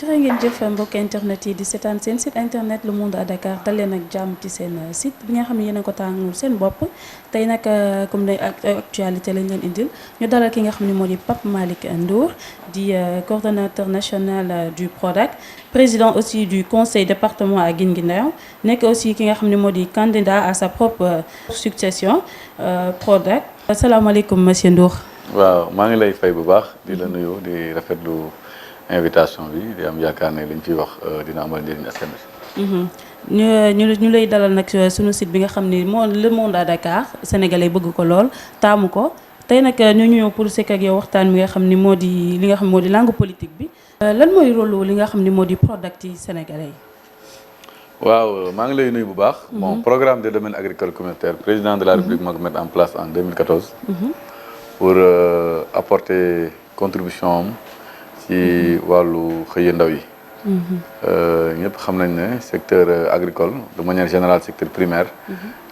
jërë ngeen jëf mbokk internet yi di seetaan seen site internet Le Monde à Dakar dal leen ak jàmm ci seen site bi nga xam ne yéen a ko tànnul seen bopp tey nag comme day actualité lañ leen indil ñu dalal ki nga xam ne moo di Pape Malick Ndour di coordonnateur national du PRODAC président aussi du conseil département à Guinguinéo nekk aussi ki nga xam ne moo di candidat à sa propre succession PRODAC. asalaamaaleykum monsieur Ndour. waaw maa ngi lay fay bu baax di la nuyu di rafetlu invitation bi di am yaakaar ne li ñu fiy wax dina amal njëriñ askan bi. ñu lay dalal nag suñu site bi nga xam ni moo Le Monde à Dakar sénégalais bëgg ko lool taamu ko tey nag ñu ñëw pour sekk ak yow waxtaan bi nga xam ni moo di li nga xam moo di langue politique bi. lan mooy rôle li nga xam ni moo di PRODAC ci sénégalais yi. waaw maa ngi lay nuyu bu baax. bon programme des domaines agricoles communautaires président de la République moo ko mettre en place en 2014. pour apporter contribution am ci wàllu xëy ndaw yi. ñëpp xam nañ ne secteur agricole de manière générale secteur primaire.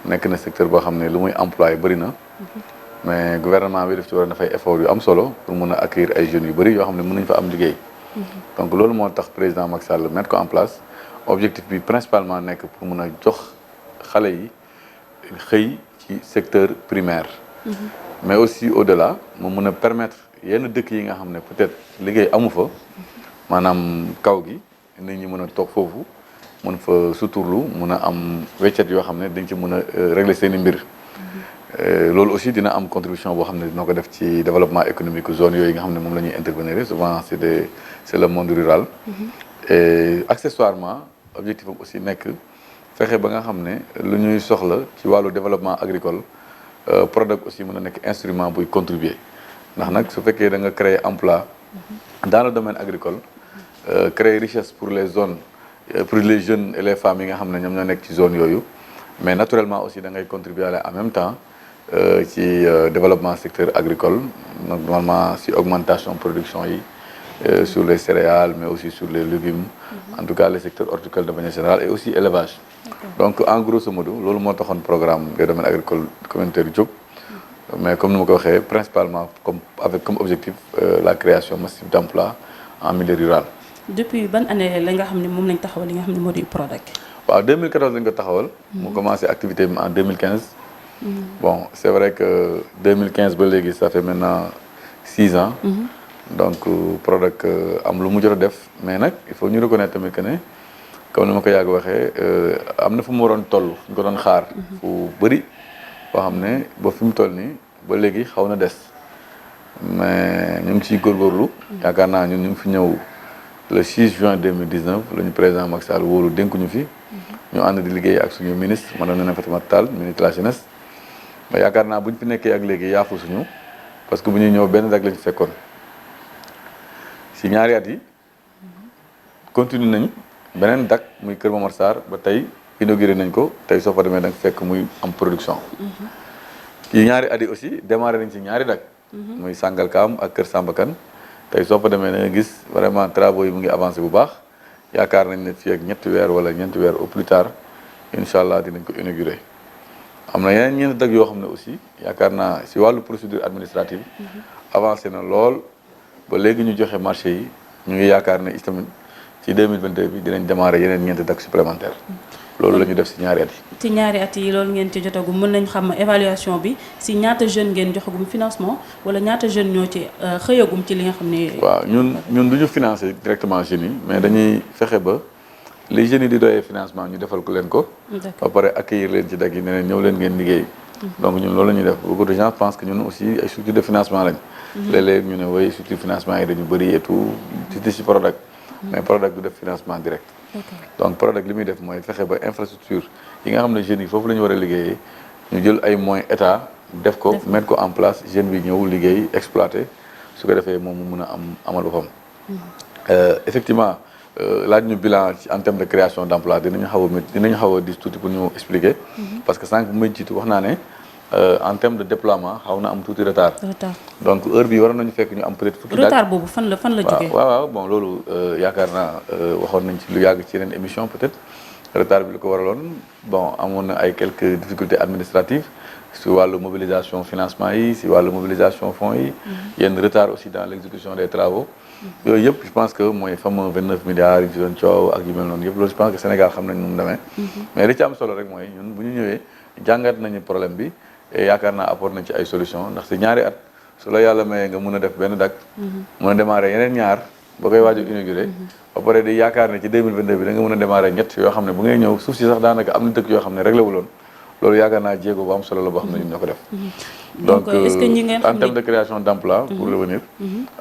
nekk na secteur boo xam ne lu muy employé bëri na. mais gouvernement bi daf ci war a def ay effort yu am solo pour mun a accueillir ay jeunes yu bëri yoo xam ne mën nañu fa am liggéey. donc loolu moo tax président Macky Sall mettre ko en place objectif bi principalement nekk pour mun a jox xale yi xëy ci secteur primaire. mais aussi au-delà mu mun a permettre yenn dëkk yi nga xam ne peut-être liggéey amu fa maanaam kaw gi nit ñi mën a toog foofu mën fa suturlu mun a am weccet yoo xam ne dañ ci mën a régler seen i mbir. loolu aussi dina am contribution boo xam ne dina ko def ci développement économique zone yooyu nga xam ne moom la ñuy intervenir souvent c'est le monde rural. et accessoirement objectif am aussi nekk fexe ba nga xam ne lu ñuy soxla ci wàllu développement agricole. PRODAC aussi mën a nekk instrument buy contribuer ndax nag su fekkee da nga créer emploi dans le domaine agricole créer richesse pour les zones pour les jeunes et les femmes yi nga xam ne ñoom ñoo nekk ci zone yooyu mais naturellement aussi da ngay contribuer en même temps ci développement secteur agricole normalement si augmentation production yi sur les céréales mais aussi sur les légumes en tout cas les secteurs horticoles de manière générale et aussi élevage. donc en grosso modo loolu moo taxoon programme des domaines agricoles communautaires yu jóg mais comme ni ma ko waxee principalement comme objectif la création massive d'emplois en milieu rural. depuis ban année la nga xam ne moom lañ taxawal li nga xam ne moo di PRODAC. waaw 2014 lañ ko taxawal. mu commencé activité bi en 2015. bon c'est vrai que 2015 ba léegi ça fait maintenant 6 ans. donc PRODAC am lu mu jot a def mais nag il faut ñu reconnaître tamit que ne. comme ni ma ko yàgg waxee am na fu mu waroon toll ñu ko doon xaar fu bëri boo xam ne ba fi mu toll nii ba léegi xaw na des mais ñu ngi ciy góorgóorlu yaakaar naa ñun ñu ngi fi ñëw le 6 juin 2019 la ñu président Macky Sall wóolu dénkuñu fi ñu ànd di liggéey ak suñu ministre madame Néné Fatoumata Tall ministre de la jeunesse mais yaakaar naa bu ñu fi nekkee ak léegi yaafu suñu parce que bu ñuy ñëw benn dag lañu fekkoon si ñaari at yi continue nañ beneen dak muy Kër Momar Sarr ba tey inauguré nañ ko tey soo fa demee da nga fekk muy am production. ci ñaari at yi aussi démarré nañ ci ñaari dak. muy Sangalkam ak Kër Sambakan tey soo fa demee da nga gis vraiment travaux yi mu ngi avancé bu baax yaakaar nañ ne fii ak ñetti weer wala ñeenti weer au plus tard incha allah dinañ ko inauguré. am na yeneen ñeenti dak yoo xam ne aussi yaakaar naa si wàllu procédure administrative. avancé na lool ba léegi ñu joxe marché yi ñu ngi yaakaar ne itamit. ci 2022 bi dinañ démarrer yeneen ñeenti dak supplémentaire loolu la ñu def si ñaari at yi. ci ñaari at yi loolu ngeen ci jotagum mën nañ xam évaluation bi si ñaata jeunes ngeen joxagum financement wala ñaata jeunes ñoo ci xëyagum ci li nga xam ne. waaw ñun du ñu financer directement jeunes yi mais dañuy fexe ba les jeunes yi di doyee financement ñu defal ko leen ko. ba pare accueillir leen ci dak yi ne leen ñëw leen ngeen liggéey. donc ñun loolu la ñuy def beaucoup de gens pensent que ñun aussi ay structures de financement lañ. léeg-léeg ñu ne way structure financement yi dañu bëri et tout ci PRODAC. mais PRODAC du def financement direct. donc PRODAC li muy def mooy fexe ba infrastructure yi nga xam ne jeunes yi foofu la ñu war a liggéeyee ñu jël ay moyens état def ko mettre ko en place jeune bi ñëw liggéey exploiter su ko defee moom mu mën a amal boppam. effectivement laaj ñu bilan ci en terme de création d'emploi dinañu xaw a dis tuuti pour ñu expliquer. parce que sànq bu may jiitu wax naa ne. en termes de déploiement xaw na am tuuti retard. donc heure bi waroon nañu fekk ñu am peut-être fukki retard boobu fan la jógee. waaw bon loolu yaakaar naa waxoon nañ ci lu yàgg ci yeneen émission peut-être retard bi lu ko waraloon bon amoon na ay quelques difficultés administratives si wàllu mobilisation financement yi si wàllu mobilisation fonds yi yenn retard aussi dans l'exécution des travaux yooyu yëpp je pense que mooy fameux 29 milliards yi ci doon coow ak yu mel noonu yëpp loolu je pense que Sénégal xam nañ nu mu demee mais li ci am solo rek mooy ñun bu ñu ñëwee jàngat nañu problème bi et yaakaar naa apport nañ ci ay solution ndax si ñaari at su la yàlla mayee nga mun a def benn dak mun a démarrer yeneen ñaar ba koy waaj a inauguré ba pare di yaakaar ne ci 2022 bi da nga mën a démarrer ñett yoo xam ne bu ngay ñëw suuf si sax daanaka am na dëkk yoo xam ne réglé wuloon loolu yaakaar naa jéego bu am solo la boo xam ne ñun ñoo ko def donc est-ce que ñi ngeen en termes de création d'emploi pour revenir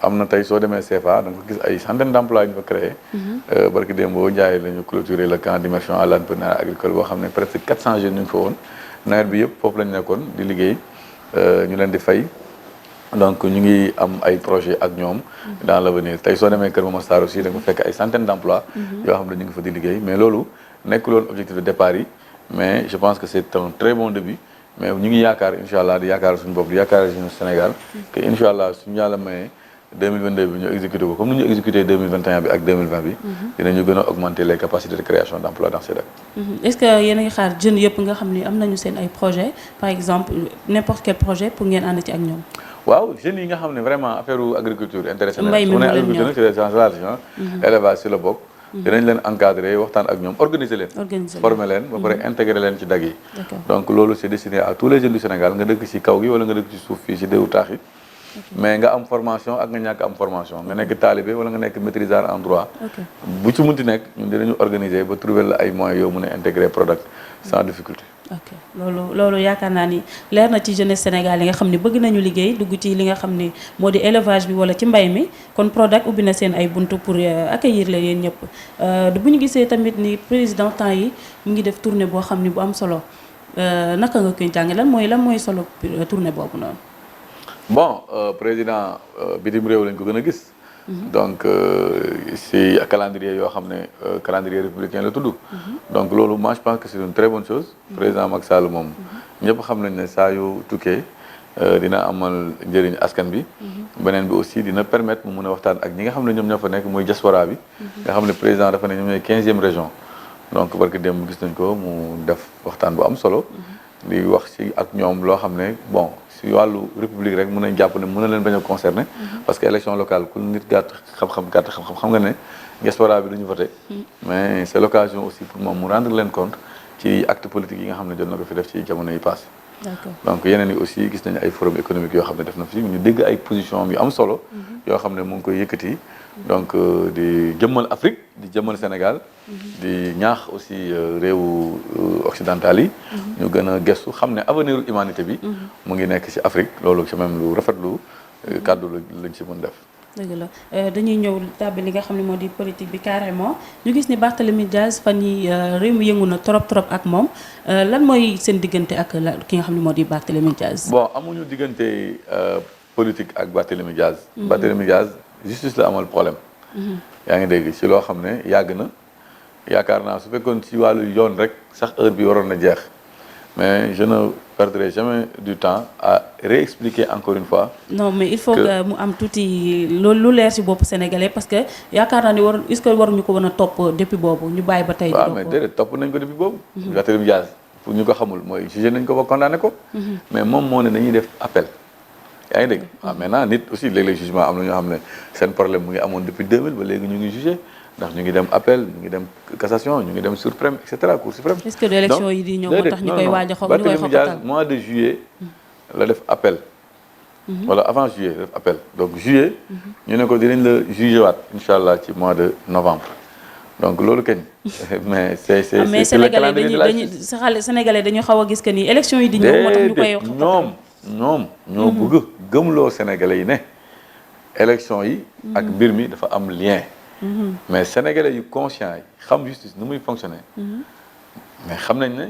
am na tey soo demee CFA da nga ko gis ay centaine d'emplois ñu fa créé barki démb boo Ndiaye la ñu clôturé le camp d'immersion à l'entrepreneuriat agricole boo xam ne presque 400 jeunes ñu ngi fa woon nawet bi yëpp foofu lañ nekkoon di liggéey ñu leen di fay donc ñu ngi am ay projet ak ñoom dans l'avenir tey soo demee Kër Momar Sarr aussi da nga fekk ay centaines d'emplois yoo xam ne ñu ngi fa di liggéey mais loolu nekkuloon objectif de départ yi mais je pense que c'est un très bon début mais ñu ngi yaakaar incha allah di yaakaar suñu bopp di yaakaar suñu Sénégal que incha allah suñu yàlla mayee 2022 bi ñu exécuté ko comme ni ñu exécuté 2021 bi ak 2020 bi dinañu gën a augmenter les capacités de création d'emploi dans ces domaines. Est-ce que yéen a ngi xaar jeunes yëpp nga xam ni am nañu seen ay projet par exemple n'importe quel projet pour ngeen ànd ci ak ñoom. waaw jeunes yi nga xam ne vraiment affaire agriculture intéressé na mbay mi su ne agriculture nag c'est des sens larges élevage si la bokk dinañ leen encadrer waxtaan ak ñoom organiser leen former leen ba pare intégrer leen ci dag yi donc loolu c'est destiné à tous les jeunes du Sénégal nga dëkk ci kaw gi wala nga dëkk ci suuf fii ci déewu taax yi mais nga am formation ak nga ñàkk am formation nga nekk talibé wala nga nekk maîtrisard en droit bu ci munti nekk ñun dinañu organiser ba trouver la ay moyens yow mën a intégrer product sans difficulté. ok loolu yaakaar naa ni leer na ci jeunesse Sénégal yi nga xam ne bëgg nañu liggéey dugg ci li nga xam ne moo di élevage bi wala ci mbay mi kon Prodac ubbi na seen ay buntu pour accueillir la yéen ñëpp bu ñu gisee tamit ni président temps yi mu ngi def tournée boo xam ne bu am solo naka nga koy jàng lan mooy solo tournée boobu noonu. bon président bitim réew lañ ko gën a gis. donc si calendrier yoo xam ne calendrier républicain la tudd. donc loolu moi je pense que c'est une très bonne chose. président Macky Sall moom. ñëpp xam nañ ne saa yu tukkee dina amal njëriñ askan bi. beneen bi aussi dina permettre mu mun a waxtaan ak ñi nga xam ne ñoom ñoo fa nekk muy diaspora bi. nga xam ne président dafa ne ñoom ñooy 15e région. donc barki démb gis nañ ko mu def waxtaan bu am solo. di wax ci ak ñoom loo xam ne bon. si wàllu république rek mën nañ jàpp ne mën na leen bañ a concerner parce que élection locale ku nit gàtt xam nga ne diaspora bi duñu voté mais c'est l'occasion aussi pour moom mu rendre leen compte ci acte politique yi nga xam ne jot na ko fi def ci jamono yi passé donc yeneen yi aussi gis nañu ay forum économique yoo xam ne def na fi ñu dégg ay position yu am solo yoo xam ne mu ngi koy yëkkati donc di jëmmal Afrique di jëmmal Sénégal di ñaax aussi réewu occidental yi ñu gën a gëstu xam ne avenir humanité bi mu ngi nekk ci Afrique loolu ci même lu rafetlu kàddu lañ ci mën def dëgg la dañuy ñëw tàbbi li nga xam ne moo di politique bi carrément ñu gis ni Barthélémy Dias fan yi réew mi yëngu na trop ak moom lan mooy seen diggante ak ki nga xam ne moo di Barthélémy Dias bon amuñu diggante politique ak Barthélémy Dias Barthélémy Dias justice la amal problème yaa ngi dégg ci loo xam ne yàgg na yaakaar naa su fekkoon ci wàllu yoon rek sax heure bi waroon na jeex mais je ne perdrai jamais du temps à réexpliquer encore une fois. non mais il faut que mu am tuuti lu leer ci bopp sénégalais parce que yaakaar naa ni est-ce que waruñu ko mën a topp depuis boobu ñu bàyyi ba tey. waaw mais déedéet topp nañ ko depuis boobu. Barthélémy Dias pour ñu ko xamul mooy jugé nañ ko ba condamné ko. mais moom moo ne dañuy def appel. yaa ngi dégg waaw maintenant nit aussi léeg-léeg jugement am na ñoo xam ne seen problème mu ngi amoon depuis 2000 ba léegi ñu ngi jugé ndax ñu ngi dem appel ñu ngi dem cassation ñu ngi dem suprême et cetera cour suprême. est-ce que élection yi di ñëw moo tax ñu koy waaj a xaw Barthélémy Dias mois de juillet la def appel. wala avant juillet la def appel donc juillet. ñu ne ko dinañ la jugé waat incha allah ci mois de novembre. donc loolu kañ mais c'est sénégalais dañu xaw a gis que ni élection yi di ñëw moo tax ñu koy ñoom ñoo bëgg gëmloo sénégalais yi ne élection yi ak mbir mi dafa am lien mais sénégalais yu conscient yi xam justice nu muy fonctionner mais xam nañ ne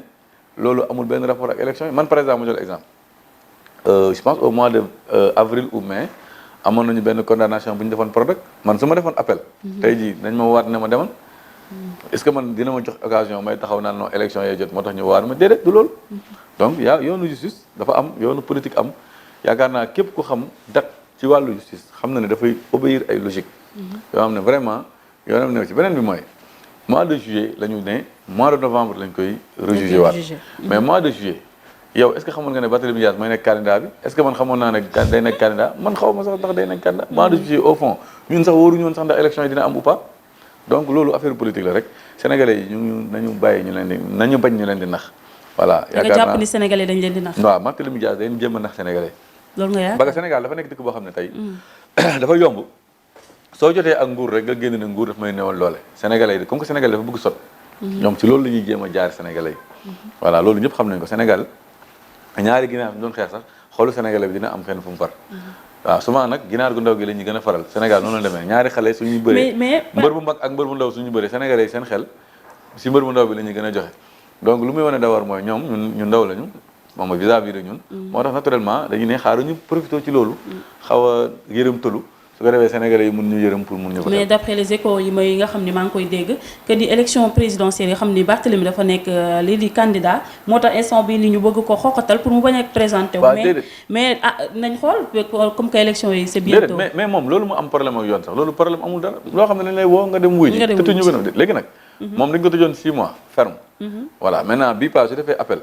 loolu amul benn rapport ak élection yi man par exemple ma jël exemple je pense au mois de avril ou mai amoon nañu benn condamnation bu ñu defoon Prodac man su ma defoon appel tey jii nañ ma waat ne ma demoon est-ce que man dina ma jox occasion may taxaw naan non élection yee jot moo tax ñu waar ma déedéet du loolu donc yoonu justice dafa am yoonu politique am yaakaar naa képp ku xam date ci wàllu justice xam na ne dafay obéir ay logique yoo xam ne vraiment yoonam ne ci beneen bi mooy mois de juillet la ñu ne mois de novembre lañ koy rejugé waat mais mois de juillet yow est-ce que xamoon nga ne Barthélémy Dias mooy nekk candidat bi est-ce que man xamoon naa ne day nekk candidat man xaw ma sax ndax day nekk candidat moi je suis au fond ñun sax wóoruñu woon sax ndax élection yi dina am ou pas donc loolu affaire politique la rek sénégalais yi nañu bàyyi ñu leen di nañu bañ ñu leen di nax voilà yaakaar naa nga jàpp ni sénégalais dañ leen di nax. waaw Barthélémy Dias dañ jéem a nax sénégalais loolu nga yaakaar parce que Sénégal dafa nekk dëkk boo xam ne tey dafa yomb soo jotee ak nguur rek nga génn ne nguur daf may néewal doole sénégalais yi comme que sénégalais dafa bëgg sot ñoom ci loolu la ñuy jéem a jaar sénégalais yi voilà loolu ñëpp xam nañ ko Sénégal ñaari ginaar doon xeex sax xoolu sénégalais bi dina am fenn fu mu far waaw souvent nag ginaar gu ndaw gi la ñuy gën a faral Sénégal noonu la demee ñaari xale suñuy bëree mbër bu mag ak mbër bu ndaw suñu bëree sénégalais yi seen xel si mbër bu ndaw bi la ñuy gën a joxe donc lu muy wane d'abord mooy ñoom ñu ndaw lañu moom vis-à-vis de ñun moo tax naturellement dañu ne xaaruñu profité ci loolu xaw a yërëm tëlu su ko defee sénégalais yi mun ñu yërëm pour mun ñu ko mais d'après les échos yi mooy nga xam ni maa ngi koy dégg que di élection présidentielle yi xam ni Barthélémy dafa nekk lii di candidat moo tax instant bi ni ñu bëgg ko xoqatal pour mu bañ a présenté wu mais nañ xool comme que élection yi c'est bientôt mais moom loolu mu am problème ak yoon sax loolu problème amul dara loo xam ne dañ lay woo nga dem wuy ji tëtuñu gën a léegi nag moom dañ ko tëjoon 6 mois ferme voilà maintenant bii pas su defee appel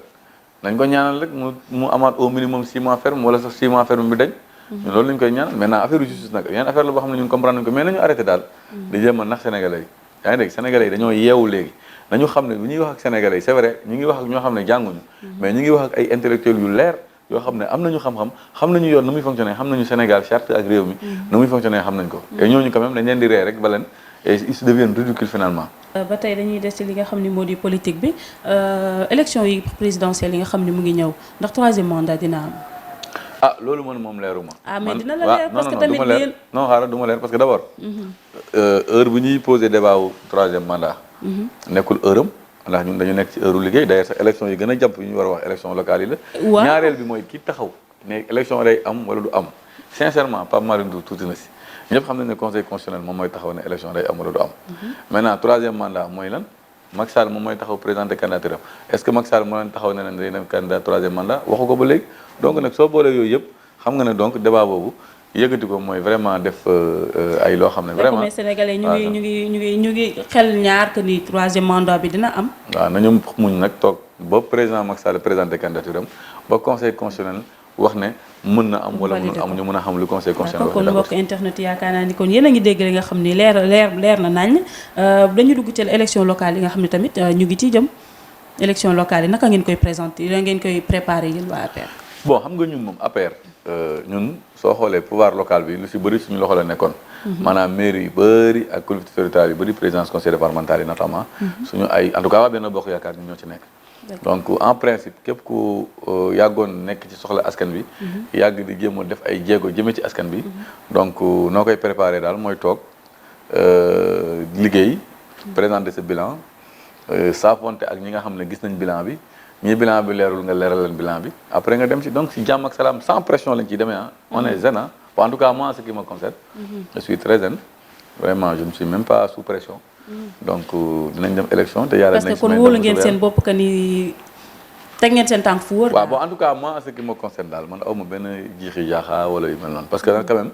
nañ ko ñaanal rek mu amaat au minimum 6 mois ferme wala sax 6 mois ferme bi dañ ñun loolu lañ koy ñaan maintenant affaire justice nag yeneen affaire la boo xam ne ñun comprendre nañ ko mais nañu arrêté daal di jéem a nax sénégalais yi yaa ngi dégg sénégalais yi dañoo yeewu léegi nañu xam ne bu ñuy wax ak sénégalais yi c'est vrai ñu ngi wax ak ñoo xam ne jànguñu mais ñu ngi wax ak ay intellectuels yu leer yoo xam ne am nañu xam-xam xam nañu yoon nu muy fonctionner xam nañu Sénégal charte ak réew mi nu muy fonctionner xam nañ ko et ñooñu quand même dañ leen di ree rek ba leen et ils se deviennent ridicules finalement ba tey dañuy des ci li nga xam ni moo di politique bi élection yi présidentielle yi nga xam ni mu ngi ñëw ndax troisième mandat dina am loolu man moom leeruma mais dina la leer parce que tamit non xaaral du ma leer parce que d'abord heure bu ñuy posé débat wu troisième mandat nekkul heure am ndax ñun dañu nekk ci heure liggéey d'ailleurs sax élection yi gën a jàmp yu ñu war a wax élection locale yi la ñaareel bi mooy ki taxaw ne élection day am wala du am sincèrement Pape Malick Ndour tuuti na si ñëpp xam nañ ne conseil constitutionnel moom mooy taxaw ne élection day am wala du am maintenant troisième mandat mooy lan Macky Sall moom mooy taxaw présenté candidature am est-ce que Macky Sall moo leen taxaw ne leen day dem candidat troisième mandat waxu ko ba léegi donc nag soo boolee yooyu yëpp xam nga ne donc débat boobu yëkkati ko mooy vraiment def ay loo xam ne vraiment mais sénégalais ñu ngi xel ñaar que ni troisième mandat bi dina am waaw nañu muñ nag toog ba président Macky Sall présenté candidature am ba conseil constitutionnel wax ne mën na am wala mënul am ñu mën a xam lu conseil constitutionnel kon mbokk internet yaakaar naa ni kon yéen a ngi dégg li nga xam ni leer na nañ dañu dugg ci élection locale yi nga xam ne tamit ñu ngi ciy jëm élection locale yi naka ngeen koy présenter la ngeen koy préparer yéen waa APR bon xam nga ñun moom APR ñun soo xoolee pouvoir local bi lu si bëri suñu loxo la nekkoon maanaam mairie yu bëri ak collectivités territoriales yu bëri présidence conseil départemental yi notamment suñu ay en tout cas waa Benno Bokk Yaakaar ñun ñoo ci nekk donc en principe képp ku yàggoon nekk ci soxla askan bi yàgg di jéem a def ay jéego jëmee ci askan bi donc noo koy préparer daal mooy toog liggéey présenter sa bilan saafonte ak ñi nga xam ne gis nañ bilan bi ñii bilan bi leerul nga leeral leen bilan bi après nga dem ci donc si jàmm ak salaam sans pression lañ ciy demee on est zen en tout cas moi ce qui me concerne je suis très zen vraiment je ne suis même pas sous pression donc dinañ dem élection te yàlla parce que kon wóolu ngeen seen bopp que ni teg ngeen seen tànk fu wóor waaw bon en tout cas moi ce qui me concerne daal man awma benn jiixi jaaxa wala yu mel noonu parce que quand même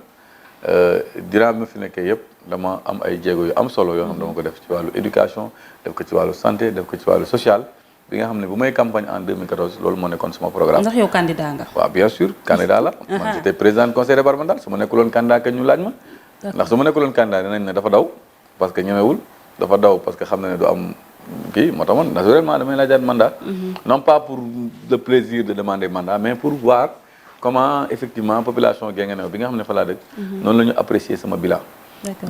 durant bi ma fi nekkee yëpp dama am ay jéego yu am solo yoo xam dama ko def ci wàllu éducation def ko ci wàllu santé def ko ci wàllu social bi nga xam ne bu may campagne en 2014 loolu moo nekkoon sama programme. ndax yow candidat nga. waaw bien sûr candidat la. man j'étais président du conseil départemental su ma nekkuloon candidat que ñu laaj ma. ndax su ma nekkuloon candidat dinañ ne dafa daw parce que ñemewul dafa daw parce que xam na ne du am kii moo tax man naturellement damay laajaat mandat. non pas pour le plaisir de demander mandat mais pour voir comment effectivement population Guinguinéo bi nga xam ne fa laa dëkk. noonu la ñu apprécier sama bilan.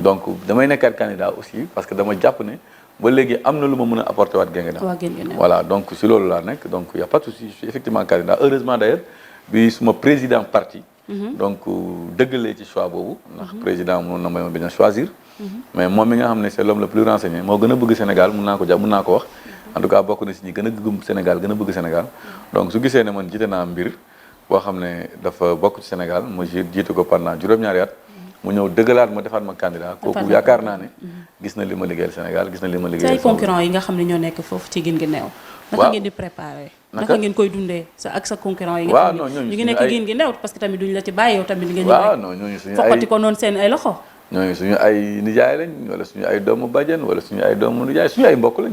donc damay nekkaat candidat aussi parce que dama jàpp ne. ba léegi am na lu ma mën a apporter waat Guinguinéo voilà donc si loolu laa nekk donc y a pas de souci je suis effectivement candidat heureusement d'ailleurs bi suma président parti donc dëggalee ci choix boobu ndax président mënoon na ma bañ a choisir mais moom mi nga xam ne c'est l'homme le plus renseigné moo gën a bëgg Sénégal mën naa ko jàpp mën naa ko wax en tout cas bokk na si ñi gën a gëm Sénégal gën a bëgg Sénégal donc su gisee ne man jiite naa mbir boo xam ne dafa bokk ci Sénégal ma jiite ko pendant juróom-ñaari at mu ñëw dëggalaat ma defaat ma candidat kooku yaakaar naa ne gis na li ma liggéeyal Sénégal gis na li ma liggéeyal say concurrent yi nga xam ne ñoo nekk foofu ci Guinguinéo naka ngeen di préparer naka ngeen koy dundee sa concurrent yi nga xam ne ñu ngi nekk Guinguinéo parce que tamit duñu la ci bàyyi yow tamit nga ñëw waaw non ñooñu suñu ay foqati ko noonu seen ay loxo ñooñu suñu ay nijaay lañ wala suñu ay doomu bàjjen wala suñu ay doomu nijaay suñu ay mbokk lañ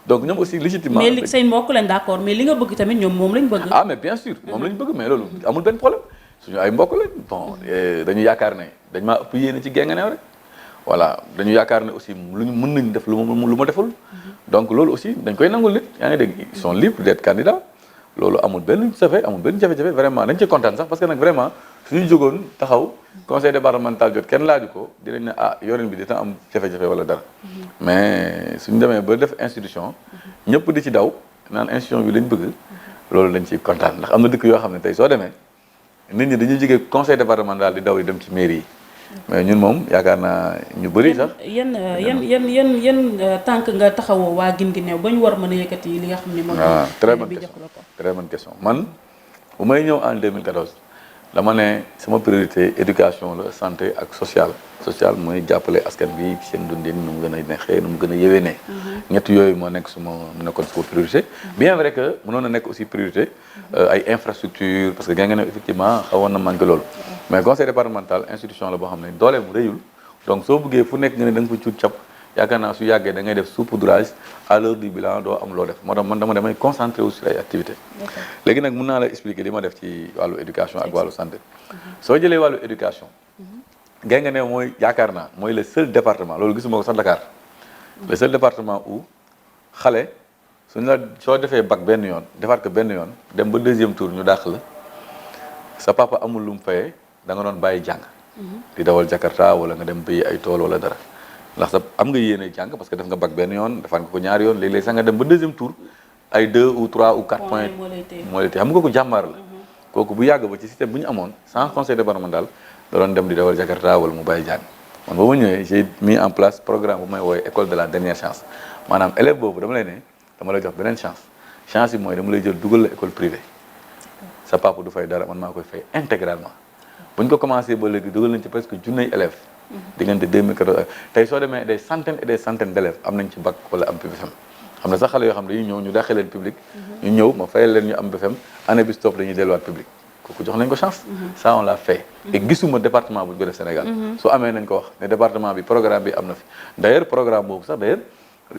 donc ñoom aussi légitimement. mais li say mbokk lañ d'accord mais li nga bëgg tamit ñoom moom lañ bëgg. ah mais bien sûr moom lañ bëgg mais loolu amul benn problème suñu ay mbokk lañ bon dañu yaakaar ne dañ maa ëpp yéene ci Guinguinéo rek voilà dañu yaakaar ne aussi luñu mën nañ def lu ma deful donc loolu aussi dañ koy nangul nit yaa ngi dégg ils sont libres d'être candidats loolu amul benn jafe-jafe vraiment dañ ci kontaan sax parce que nag vraiment suñu jógoon taxaw conseil départemental jot kenn laaju ko dinañ ne yorin bi dina am jafe-jafe wala dara mais suñu demee ba def institution ñëpp di ci daw naan institution bi lañ bëgg loolu dañ ciy kontaan ndax am na dëkk yoo xam ne tey soo demee nit ñi dañuy jógee conseil départemental di daw di dem ci mairie yi mais ñun moom yaakaar naa ñu bëri sax. yan tànk nga taxawoo waa Guinguinéo ba ñu war mën a yëkkati li nga xam ne moom. très bonne question man bu may ñëw en 2014 dama ne sama priorité éducation la santé ak social mooy jàppale askan bi seen dundin nu mu gën a neexee nu mu gën a yéwénee. ñett yooyu moo nekk nekkoon suma priorité. bien vrai que mënoon na nekk aussi priorité ay infrastructure parce que Guinguinéo effectivement xawoon na manqué loolu. mais conseil départemental institution la boo xam ne dooleem rëyul donc soo bëggee fu nekk nga ne da nga fa cuut cap yaakaar naa su yàggee da ngay def saupoudrage à l'heure du bilan doo am loo def moo tax man damay concentré wu sur ay activités. léegi nag mën naa la expliquer li ma def ci wàllu éducation ak wàllu santé. soo jëlee wàllu éducation. Guinguinéo mooy yaakaar naa mooy le seul département loolu gisuma ko sax Dakar. le seul département où xale suñu la soo defee bac benn yoon defaat ko benn yoon dem ba deuxième tour ñu dàq la sa papa amul lu mu fayee da nga doon bàyyi jàng. di dawal Jakarta wala nga dem béyi ay tool wala dara. ndax sa am nga yéene jàng parce que def nga bac benn yoon defaat nga ko ñaari yoon léeg-léeg sax nga dem ba deuxième tour ay 2 ou 3 ou 4 points moo lay téye xam nga kooku jàmbaar la kooku bu yàgg ba ci système bu ñu amoon sans conseil départemental da doon dem di dawal Jakarta wala mu bàyyi jàng man ba ma ñëwee j'ai mis en place programme bu may woowee école de la dernière chance maanaam élève boobu dama lay ne dama lay jox beneen chance yi mooy dama lay jël dugal la école privée sa papa du fay dara man maa koy fay intégralement bu ñu ko commencé ba léegi dugal nañ ci presque junney élèves diggante 2014 tey soo demee des centaines et des centaines d'élèves am nañ ci bac wala am BFEM xam na sax xale yoo xam ne dañuy ñëw ñu dàqee leen public ñu ñëw ma fayal leen ñu am BFEM année bi stop dañuy delluwaat public kooku jox nañ ko chance ça on l'a fait et gisuma département bu ñu ko def Sénégal su amee nañ ko wax ne département bi programme bi am na fi d'ailleurs programme boobu sax d'ailleurs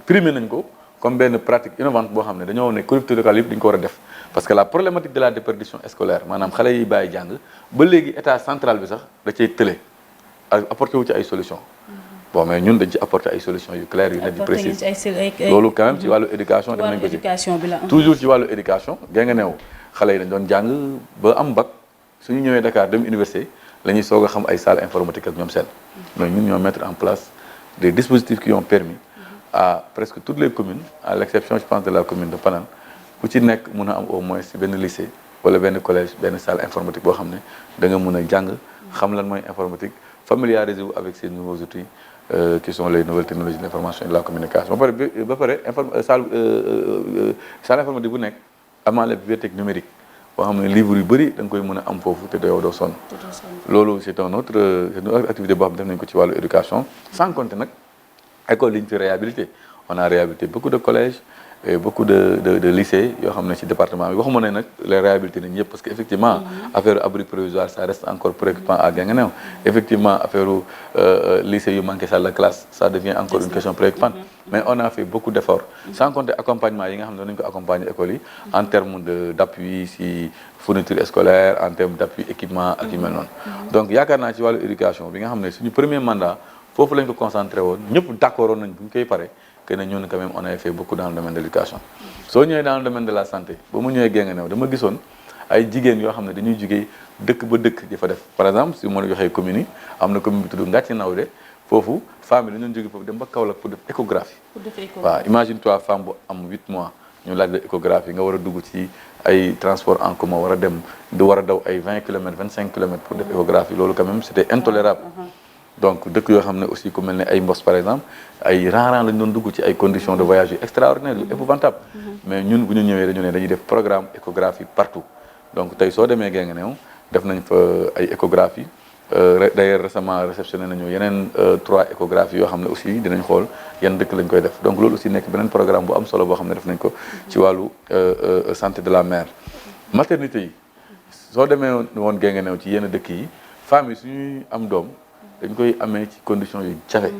primé nañ ko comme benn pratique innovante boo xam ne dañoo ne collectivités locales yëpp dañu ko war a def parce que la problématique de la déperdition scolaire maanaam xale yi bàyyi jàng ba léegi état central bi sax da cay tële apporté wu ci ay solution bon mais ñun dañ ci apporté ay solutions yu claires yu net yu précises loolu quand même ci wàllu éducation def nañ ko ci toujours ci wàllu éducation Guinguinéo xale yi dañ doon jàng ba am bac suñu ñëwee Dakar dem université la ñuy soog a xam ay salle informatique ak ñoom seen mais ñun ñoo mettre en place des dispositifs qui ont permis à presque toutes les communes à l'exception je pense de la commune de Panane ku ci nekk mun a am au moins benn lycée wala benn collège benn salle informatique boo xam ne da nga mun a jàng xam lan mooy informatique familiariser wu avec ces nouveaux outils qui sont les nouvelles technologies de l'information et de la communication ba pare salle informatique bu nekk amaale bibliothèque numérique boo xam ne livre yu bëri da nga koy mën a am foofu te doo sonn loolu c'est une autre activité boo xam ne def nañ ko ci wàllu éducation sans compter nag école yi ñu fi réhabilité on a réhabilité beaucoup de collèges et beaucoup de lycées yoo xam ne ci département bi waxuma ne nag les réhabilité nañ yëpp parce que effectivement affaire abri provisoire ça reste encore préoccupant à Guinguinéo effectivement affaire lycée yu manqué salle de classe ça devient encore une question préoccupante mais on a fait beaucoup d'efforts sans compter accompagnement yi nga xam ne nañu ko accompagner écoles yi en termes d'appui si fourniture scolaire en termes d'appui équipement ak yu mel noonu donc yaakaar naa ci wàllu éducation bi nga xam ne suñu premier mandat foofu lañ ko concentré woon ñëpp d'accord woon nañ bu ñu koy pare que ne ñun quand même on a fait beaucoup dans le domaine de l'éducation soo ñëwee dans le domaine de la santé ba mu ñëwee Guinguinéo dama gisoon ay jigéen yoo xam ne dañuy jugee dëkk ba dëkk di fa def par exemple si ma la joxee communes yi am na commune bi tudd Ngathie Nawde foofu femmes yi dañu jóge foofu dem ba Kaolack pour def échographie waaw imagine toi femme bu am 8 mois ñu laaj la échographie nga war a dugg ci ay transport en commun war a dem di war a daw ay 20 kilomètres 25 kilomètres pour def échographie loolu quand même c'était intolérable donc dëkk yoo xam ne aussi ku mel ne ay Mbos par exemple ay rang lañ doon dugg ci ay conditions de voyage yu extraordinaires yu épouvantables mais ñun bu ñu ñëwee dañu ne dañuy def programme échographie partout donc tey soo demee Guinguinéo def nañ fa ay échographie d'ailleurs récemment réceptionné nañu yeneen 3 échographies yoo xam ne aussi dinañ xool yan dëkk lañ koy def donc loolu aussi nekk beneen programme bu am solo boo xam ne def nañ ko ci wàllu santé de la mère maternité yi soo demee woon Guinguinéo ci yenn dëkk yi femmes yi suñuy am doom dañ koy amee ci conditions yu jafe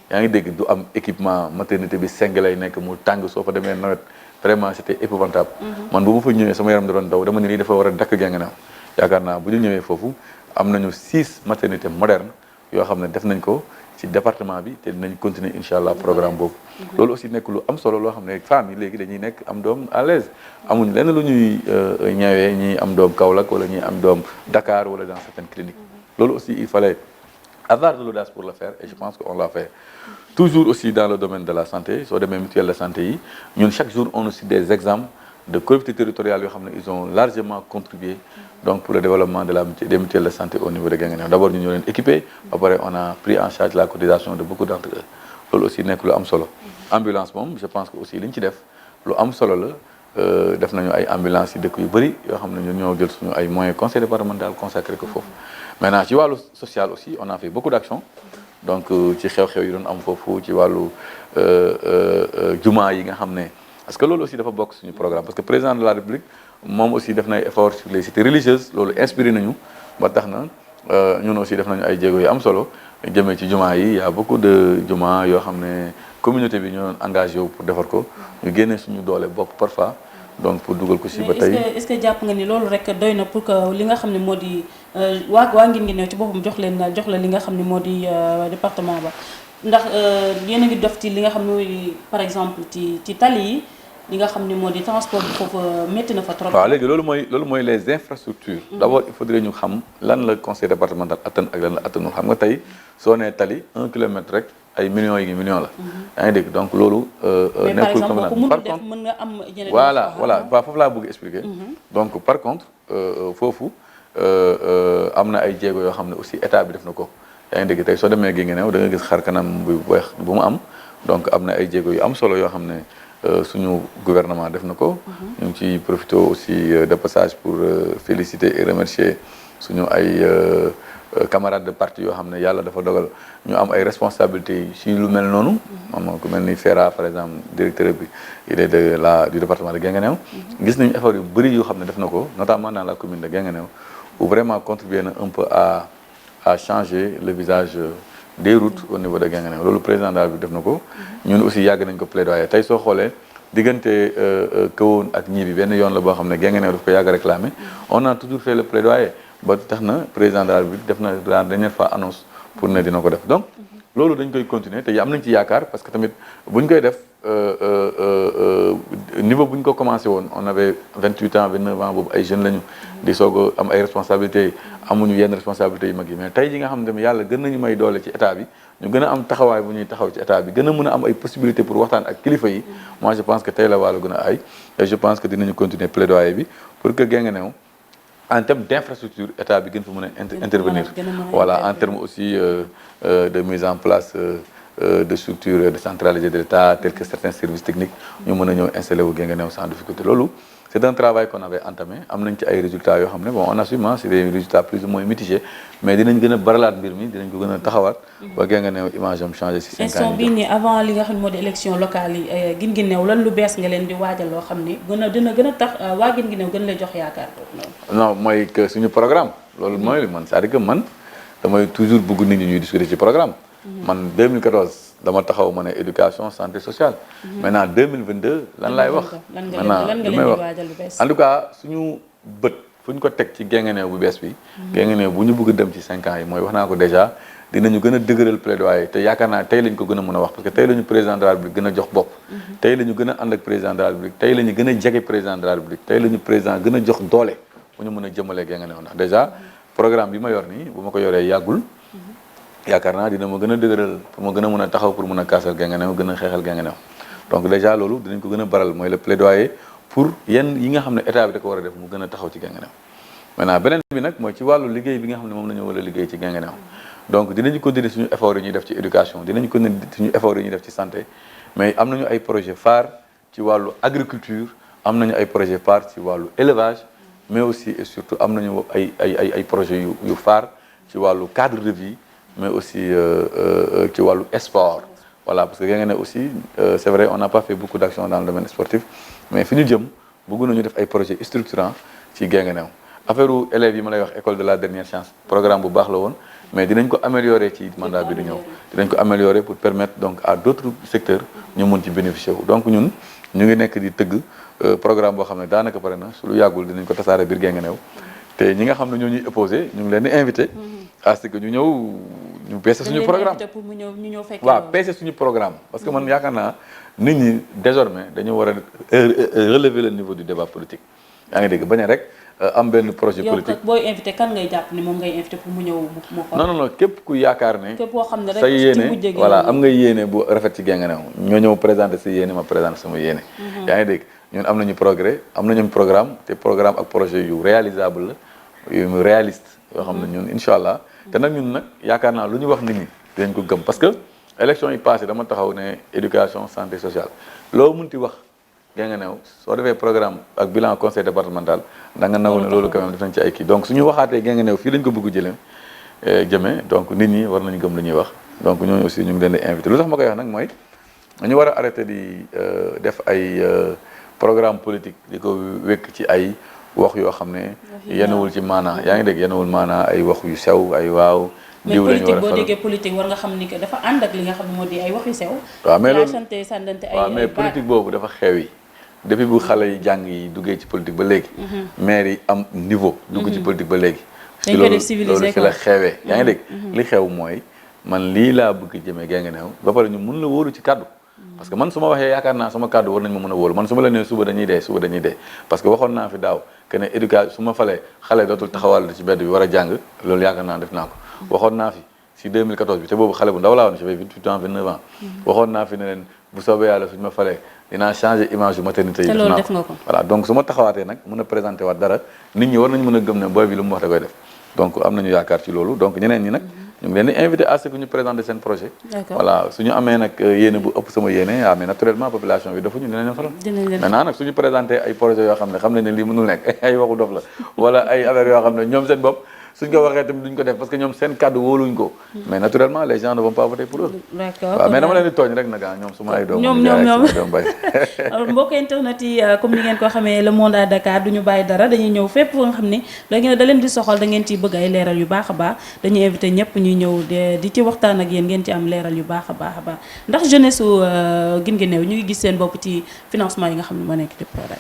yaa ngi dégg du am équipement maternité bi seng lay nekk mu tàng soo fa demee nawet vraiment c'était épouvantable man bu ma fa ñëwee sama yaram da doon daw dama ne lii dafa war a dakk Guinguinéo yaakaar naa bu ñu ñëwee foofu am nañu 6 maternités modernes yoo xam ne def nañ ko ci département bi te dinañ continuer incha allah programme boobu loolu aussi nekk lu am solo loo xam ne femmes yi léegi dañuy nekk am doom à l'aise amuñ lenn lu ñuy ñëwee ñi am doom Kaolack wala ñi am doom Dakar wala dans certaines cliniques loolu aussi il fallait avoir de l'audace pour le faire et je pense qu'on l'a fait toujours aussi dans le domaine de la santé soo demee mutuelle de santé yi ñun chaque jour on aussi des exemples de collectivités territoriales yoo xam ne ils ont largement contribué donc pour le développement de des mutuelles de santé au niveau de Guinguinéo d'abord ñu ñoo leen équipé après on a pris en charge la cotisation de beaucoup d'entre eux loolu aussi nekk lu am solo ambulance moom je pense que aussi li ñu ci def lu am solo la def nañu ay ambulance yi dëkk yu bëri yoo xam ne ñun ñoo jël suñu ay moyens conseil départemental consacré ko foofu maintenant ci wàllu social aussi on a fait beaucoup d'actions donc ci xew-xew yi doon am foofu ci wàllu jumaa yi nga xam ne parce que loolu aussi dafa bokk suñu programme parce que président de la République moom aussi def na ay efforts sur les cités religieuses loolu inspiré nañu ba tax na ñun aussi def nañu ay jéego yu am solo jëmee ci jumaa yi y a beaucoup de jumaa yoo xam ne communauté bi ñoo doon engagé wu pour defar ko ñu génnee suñu doole bopp parfois donc pour dugal ko si ba tey est-ce que jàpp nga ni loolu rek doy na pour que li nga xam ne moo di waa Guinguinéo ci boppam jox la li nga xam ne moo di département ba ndax yéen a ngi def ci li nga xam ne mooy par exemple ci tali yi li nga xam ne moo di transport bi foofu métti na fa trop. waaw léegi loolu mooy les infrastructures. d'abord il faudrait ñu xam lan la conseil départemental attan ak lan la attanul xam nga tey soo nee tali 1 kilomètre rek ay millions yi millions la. yaa ngi dégg donc loolu. nekkul comme par exemple ku mën nga am yeneen voilà waaw foofu laa bëgg expliquer. donc par contre foofu am na ay jéego yoo xam ne aussi état bi def na ko. yaa ngi dégg tey soo demee Guinguinéo da nga gis xar kanam bu weex bu mu am donc am na ay jéego yu am solo yoo xam ne suñu gouvernement def na ko. ñu ngi ciy profité aussi de passage pour féliciter et remercier suñu ay camarades de parti yoo xam ne yàlla dafa dogal ñu am ay responsabilités ci lu mel noonu. am ku mel ni Fera par exemple directeur bi il est du département de Guinguinéo. gis nañu effort yu bëri yoo xam ne def na ko notamment dans la commune de Guinguinéo où vraiment contribué na un peu à changer le visage des routes au niveau de Guinguinéo loolu président daal bi def na ko ñun aussi yàgg nañ ko plaidoyer tey soo xoolee diggante Kahone ak ñii bi benn yoon la boo xam ne Guinguinéo daf ko yàgg réclamer on a toujours fait le plaidoyer ba tax na président daal bi def na la dernière fois annonce pour ne dina ko def donc loolu dañ koy continuer te am nañ ci yaakaar parce que tamit buñ koy def niveau bu ñu ko commencé woon on avait 28 ans 29 ans boobu ay jeunes lañu di soog a am ay responsabilités amuñu yenn responsabilités yu mag yi mais tey ji nga xam ne yàlla gën nañu may doole ci état bi ñu gën a am taxawaay bu ñuy taxaw ci état bi gën a mën a am ay possibilités pour waxtaan ak kilifa yi moi je pense que tey la wàllu gën a ay et je pense que dinañu continuer plaidoyer bi pour que Guinguinéo en termes d'infrastructure état bi gën fa mën a intervenir voilà en termes aussi de mise en place de structures décentralisées de l'État tels que certains services techniques ñu mën a ñëw installé wu Guinguinéo sans difficulté loolu c'est un travail qu'on avait entamé am nañ ci ay résultats yoo xam ne bon on assume c'est des résultats plus ou moins mitigés mais dinañ gën a baralaat mbir mi dinañ ko gën a taxawaat ba Guinguinéo image am changé si 5 ans instant bii nii avant li nga xam ne moo di élection locale yi Guinguinéo lan lu bees nga leen di waajal loo xam ni dina gën a tax waa Guinguinéo gën lay jox yaakaar non mooy que suñu programme loolu mooy li man c'est-à-dire que man damay toujours bëgg nit ñi ñuy discuter ci programme man 2014 dama taxaw ma ne éducation santé sociale maintenant 2022 lan laay wax maintenant li may wax en tout cas suñu bët fu ñu ko teg ci Guinguinéo bu bees bi Guinguinéo bu ñu bëgg dem ci 5 ans yi mooy wax naa ko déjà dinañu gën a dëgëral plaidoyer te yaakaar naa tey lañ ko gën a mën a wax parce que tey la ñu président de la République gën a jox bopp tey la ñu gën a ànd ak président de la République tey la ñu gën a jege président de la République tey la ñu président gën a jox doole bu ñu mën a jëmalee Guinguinéo ndax déjà programme bi ma yor nii bu ma ko yoree yàggul yaakaar naa dina ma gën a dëgëral pour ma gën a mën a taxaw pour mën a kaasal Guinguinéo gën a xeexal Guinguinéo donc déjà loolu dinañ ko gën a baral mooy le plaidoyer pour yenn yi nga xam ne état bi da ko war a def mu gën a taxaw ci Guinguinéo maintenant beneen bi nag mooy ci wàllu liggéey bi nga xam ne moom la ñu war a liggéey ci Guinguinéo donc dinañu continuer suñu effort yi ñuy def ci éducation dinañu continuer suñu effort yi ñuy def ci santé mais am nañu ay projet phare ci wàllu agriculture am nañu ay projet phare ci wàllu élevage mais aussi et surtout am nañu ay projets yu phare ci wàllu cadre de vie mais aussi ci wàllu sport voilà parce que Guinguinéo aussi c'est vrai on n'a pas fait beaucoup d'actions dans le domaine sportif mais fi ñu jëm bëgg nañu def ay projets structurants ci Guinguinéo affaire élèves yi ma lay wax école de la dernière chance programme bu baax la woon mais dinañ ko améliorer ci mandat bi di ñëw dinañ ko améliorer pour permettre donc à d'autres secteurs ñu mun ci bénéficier wu donc ñun ñu ngi nekk di tëgg programme boo xam ne daanaka pare na su lu yàggul dinañ ko tasaare biir Guinguinéo te ñi nga xam ne ñoo ñuy opposé ñu ngi leen di invité à ce que ñu ñëw ñu peese suñu programme waaw peese suñu programme parce que man yaakaar naa nit ñi désormais dañu war a relever le niveau du débat politique yaa ngi dégg bañ a rek am benn projet politique. yow booy invité kan ngay jàpp ni moom ngay invité pour mu ñëw mu ko. non képp ku yaakaar ne. képp koo xam ne rek sa yéene voilà am nga yéene bu rafet ci Guinguinéo ñoo ñëw présenter sa yéene ma présenter sama yéene. yaa ngi dégg ñun am nañu progrès am nañu programme te programme ak projet yu réalisable la yu réaliste yoo xam ne ñun incha allah te nag ñun nag yaakaar naa lu ñu wax nit ñi dinañ ko gëm parce que élection yi passé dama taxaw ne éducation santé sociale loo munti wax. Guinguinéo soo defee programme ak bilan conseil départemental da nga naw ne loolu quand même def nañ ci ay kii donc suñu waxaatee Guinguinéo fii lañ ko bëgg jëmee donc nit ñi war nañu gëm lu ñuy wax donc ñooñu aussi ñu ngi leen di invité lu tax ma koy wax nag mooy dañu war a arrêté di def ay programme politique di ko wékk ci ay wax yoo xam ne yenewul ci maanaa yaa ngi dégg yenewul maanaa ay wax yu sew ay waaw mais politique boo déggee politique war nga xam ni que dafa ànd ak li nga xam ne moo di ay wax yu sew waaw mais loolu sànnante ay waaw mais politique boobu dafa xew yi depuis bu xale yi jàng yi duggee ci politique ba léegi maire yi am niveau dugg ci politique ba léegi loolu ci la xewee yaa ngi dégg li xew mooy man lii laa bëgg jëmee Guinguinéo ba pare ñu mun la wóolu ci kàddu parce que man su ma waxee yaakaar naa sama kàddu war nañ ma mën a wóolu man su ma la nee suba dañuy dee parce que waxoon naa fi daaw que ne éducation su ma falee xale dootul taxawal ci mbedd bi war a jàng loolu yaakaar naa def naa ko waxoon naa fi si 2014 bi te boobu xale bu ndaw laa woon j'avais 28 ans 29 ans waxoon naa fi ne leen bu soobee yàlla suñu ma falee dinaa changer image yu maternité yi def naa ko voilà donc su ma taxawaatee nag mën a présenté waat dara nit ñi war nañ mën a gëm ne booy bi lu mu wax da koy def donc am nañu yaakaar ci loolu donc ñeneen ñi nag ñu ngi leen di invité à ce que ñu présenter seen projet voilà suñu amee nag yéene bu ëpp sama yéene mais naturellement population bi dafa ñu dinañ leen faral maintenant nag suñu présenté ay projet yoo xam ne lii mënul nekk ay waxu dof la wala ay affaires yoo xam ne ñoom seen bopp suñ ko waxee tamit duñ ko def parce que ñoom seen kàddu wóoluñ ko mais naturellement les gens ne vont pas voter pour eux waaw mais dama leen di tooñ rek nag ñoom su ma ay doom ñoom bay mbokk internet yi comme ni ngeen ko xamee le monde à Dakar duñu bàyyi dara dañuy ñëw fépp nga xam ne da leen di soxal da ngeen ciy bëgg ay leeral yu baax a baax dañuy invité ñëpp ñuy ñëw di ci waxtaan ak yéen ngeen ci am leeral yu baax a baax ndax jeunesse su Guinguinéo ñu ngi gis seen bopp ci financement yi nga xam ne moo nekk ci Prodac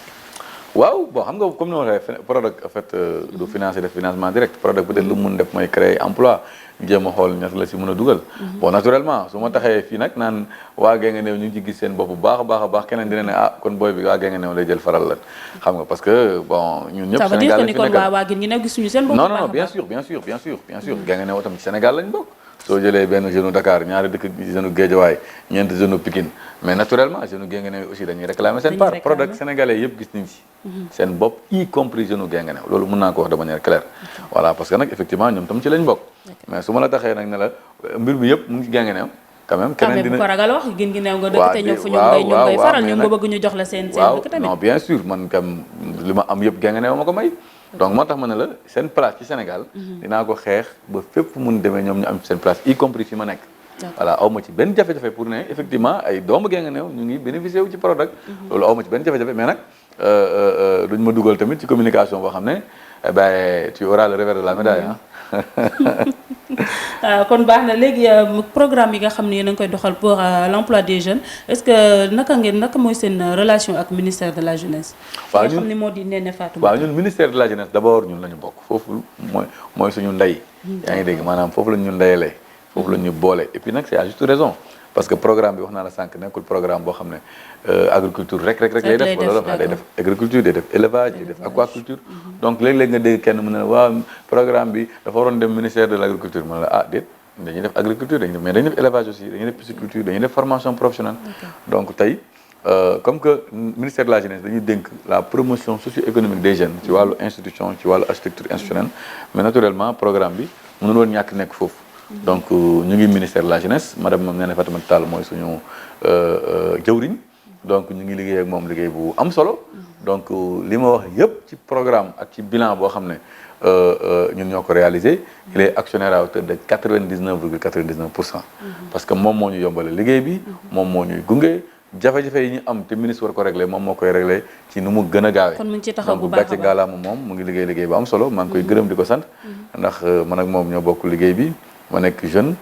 waaw bon xam nga comme ni ma waxee Prodac en fait du financer def financement direct Prodac peut-être lu mu mun def mooy créer emploi jéem a xool ñett la si mën a dugal bon naturellement su ma taxee fii nag naan waa Guinguinéo ñu ngi ci gis seen bopp bu baax a baax keneen dina ne kon booy bi waa Guinguinéo lay jël faral la xam nga parce que bon ñun ñëpp Sénégal lañ fi nekkal waa Guinguinéo gisuñu seen bopp non bien sûr Guinguinéo tam ci Sénégal lañ bokk soo jëlee benn jeune Dakar ñaari dëkk jeune Guédiawaye ñeenti jeune Pikine mais naturellement jeune Guinguinéo aussi dañuy réclamer seen part Prodac sénégalais yëpp gis nañ ci seen bopp y compris jeune Guinguinéo loolu mën naa ko wax de manière claire voilà parce que nag effectivement ñoom tam ci lañ bokk mais su ma la taxee nag ne la mbir bi yëpp mu ngi ci Guinguinéo quand même keneen dina bu ko ragal wax Guinguinéo nga dëkk te ñoom fu ñoom ngay faral ñoom nga bëgg ñu jox la seen dëkk tamit non bien sûr man kam li ma am yëpp Guinguinéo ma ko may donc moo tax ma ne la seen place ci Sénégal dinaa ko xeex ba fépp mun demee ñoom ñu am seen place y compris fi ma nekk voilà aw ma ci benn jafe-jafe pour ne effectivement ay doomu Guinguinéo ñu ngi bénéficier wu ci Prodac loolu aw ma ci benn jafe-jafe mais nag duñ ma dugal tamit ci communication boo xam ne tu auras le revers de la médaille kon baax na léegi programme yi nga xam ne yéen a ngi koy doxal pour l'emploi des jeunes est-ce que naka mooy seen relation ak ministère de la jeunesse nga xam ne moo di Néné Fatou waaw ñun ministère de la jeunesse d'abord ñun la ñu bokk foofu mooy suñu ndey yaa ngi dégg maanaam foofu la ñu ndeyalee foofu la ñu boole et puis nag c'est à juste raison parce que programme bi wax naa la sànq nekkul programme boo xam ne agriculture rek lay def wala day def agriculture day def élevage day def aquaculture donc léeg-léeg nga dégg kenn mu ne waaw programme bi dafa waroon dem ministère de l'agriculture mu ne la déet dañuy def agriculture mais dañuy def élevage aussi dañuy def pisciculture dañuy def formation professionnelle donc tey comme que ministère de la jeunesse dañuy dénk la promotion socio-économique des jeunes ci wàllu institution ci wàllu architecture institutionnelle mais naturellement programme bi mënul woon ñàkk nekk foofu donc ñu ngi ministère de la jeunesse madame Néné Fatoumata Tall mooy suñu jëwriñ donc ñu ngi liggéey ak moom liggéey bu am solo donc li ma wax yëpp ci programme ak ci bilan boo xam ne ñun ñoo ko réalisé il est actionnaire à hauteur de 99,99% parce que moom moo ñu yombale liggéey bi moom moo ñuy gunge jafe-jafe yi ñu am te ministre war ko réglé moom moo koy réglé ci nu mu gën a gaawee donc gàcce ngaalaama moom mu ngi liggéey bu am solo maa ngi koy gërëm di ko sant ndax man ak moom ñoo bokk liggéey bi ma nekk jeune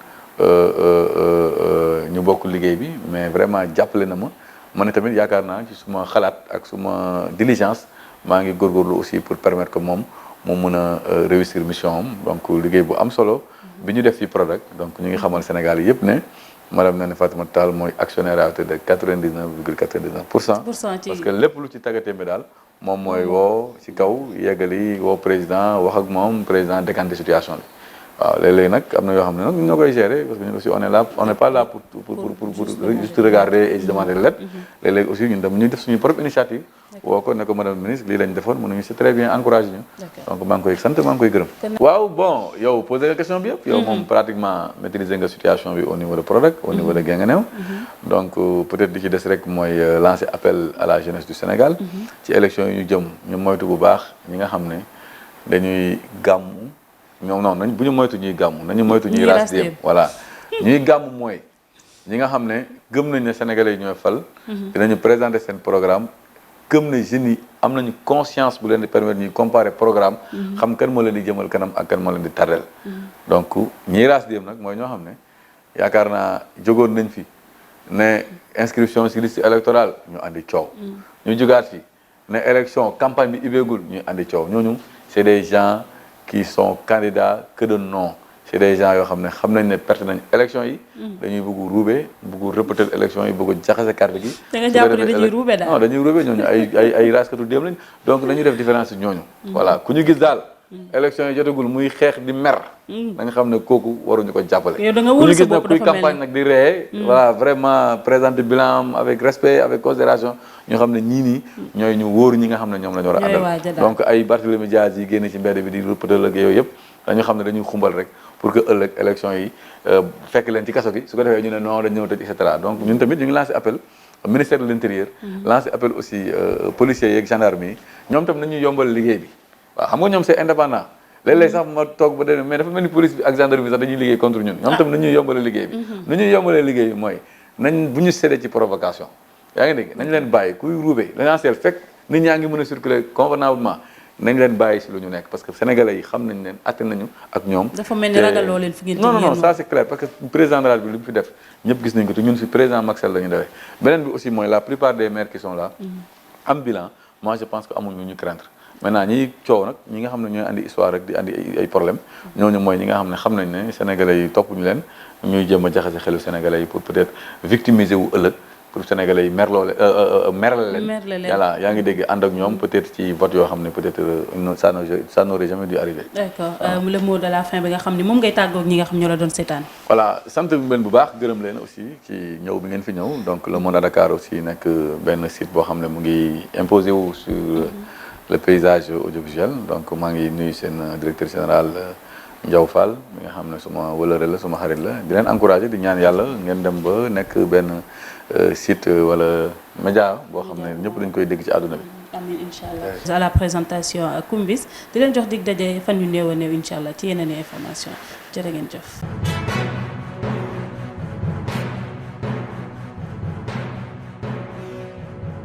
ñu bokk liggéey bi mais vraiment jàppale na ma ne tamit yaakaar naa ci suma xalaat ak suma diligence maa ngi góorgóorlu aussi pour permettre que moom mu mun a réussir mission am donc liggéey bu am solo bi ñu def ci Prodac donc ñu ngi xamal Sénégal yëpp ne madame Néné Fatoumata Tall mooy actionnaire à hauteur de 99,99%. Parce que lépp lu ci tàggatémbe daal moom mooy woo ci kaw yeggali woo président wax ak moom président décanté situation bi waaw léeg-léeg nag am na yoo xam ne nag ñun ñoo koy gérer parce que ñun aussi on n'est pas là pour juste regarder et demander l'aide. léeg-léeg aussi ñun ñuy def suñu propre initiative. woo ko ne ko madame ministre lii lañ defoon mënuñu c'est très bien encouragé ñu. donc maa ngi koy sant maa ngi koy gërëm. waaw bon yow posé nga question bi yëpp. yow moom pratiquement maîtriser nga situation bi au niveau de Prodac au niveau de Guinguinéo. donc peut-être li ci des rek mooy lancer appel à la jeunesse du Sénégal. ci élection yi ñu jëm ñu moytu bu baax ñi nga xam ne dañuy gàmmu. ñoom non nañ bu ñu moytu ñuy gàmm nañu moytu ñuy ras dem voilà ñuy gàmm mooy ñi nga xam ne gëm nañ ne sénégalais yi ñooy fal dinañu présenter seen programme gëm ne jeunes yi am nañu conscience bu leen di permettre ñuy comparer programme xam kan moo leen di jëmal kanam ak kan moo leen di tardel donc ñiy ras dem nag mooy ñoo xam ne yaakaar naa jógoon nañ fi ne inscription ci liste électorale ñu andi coow ñu jógaat fi ne élection campagne bi ibéegul ñu andi coow ñooñu c'est des gens qui sont candidats que de nom c'est des gens yoo xam ne xam nañ ne perte nañ élection yi. dañuy bëgg ruube bëgg repeter élection yi bëgg jaxase carte gi. da nga jàpp ne dañuy ruube daal non dañuy ruube ñooñu ay raaskatu déem lañ donc dañuy def différence ci ñooñu. voilà ku ñu gis daal. élection yi jotagul muy xeex di mer. da nga xam ne kooku waruñu ko jàppale. yow da nga wóolu sa bopp ku ñu gis nag kuy campagne nag di ree. voilà vraiment présenter bilan avec respect avec considération ñu xam ne ñii nii. ñooy ñu wóor ñi nga xam ne ñoom la ñu war a àndal. donc ay Barthélémy Dias yi génn ci mbedd bi di repeter ak yooyu yëpp dañu xam ne dañuy xumbal rek pour que ëllëg élection yi fekk leen ci kaso gi su ko defee ñu ne non dañ ñëw tëj et cetera donc ñun tamit ñu ngi lancé appel ministère de l'intérieur. lancé appel aussi policiers yeeg gendarmes yi ñoom tam nañuy yombal liggéey bi waaw xam nga ñoom c'est indépendant léeg-léeg sax ma toog ba dee mais dafa mel ni police bi ak gendarmerie bi sax dañuy liggéey contre ñun ñoom tam nañuy yombale liggéey bi nu ñuy yombalee liggéey bi mooy nañ bu ñu séddee ci provocation yaa ngi dégg nañ leen bàyyi kuy ruube l'essentiel fekk nit ñaa ngi mën a circuler convenablement nañ leen bàyyi si lu ñu nekk parce que sénégalais yi xam nañ leen atte nañu ak ñoom dafa mel ni ragaloo leen fi ngeen non ça c'est clair parce que président de la République li mu fi def ñëpp gis nañ ko te ñun fi président Macky Sall la ñu defee beneen bi aussi mooy la plupart des maires qui sont là am bilan moi je pense que amuñu ñu craindre maintenant ñi coow nag ñi nga xam ne ñooy andi histoire rek di andi ay problème ñooñu mooy ñi nga xam ne xam nañ ne sénégalais yi toppuñu leen ñuy jéem a jaxase xelu sénégalais yi pour peut-être victimiser wu ëllëg pour sénégalais yi merloo merle leen voilà yaa ngi dégg ànd ak ñoom peut-être ci vote yoo xam ne peut-être ça n'aurait jamais dû arriver. d'accord le mot de la fin bi nga xam ne moom ngay tàggoo ak ñi nga xam ñoo la doon seetaan. voilà sant leen bu baax gërëm leen aussi ci ñëw bi ngeen fi ñëw donc le monde à Dakar aussi nekk benn site boo xam ne mu ngi imposé wu sur le paysage audiovisuel donc maa ngi nuyu seen directeur général Ndiaw Fall mi nga xam ne suma wëlëre la suma xarit la di leen encourager di ñaan yàlla ngeen dem ba nekk benn site wala média boo xam ne ñëpp dañ koy dégg ci àdduna bi. amiin incha allah. à la présentation Kumbis di leen jox dig daje fan yu néew a néew incha allah ci yeneen information jërë ngeen jëf.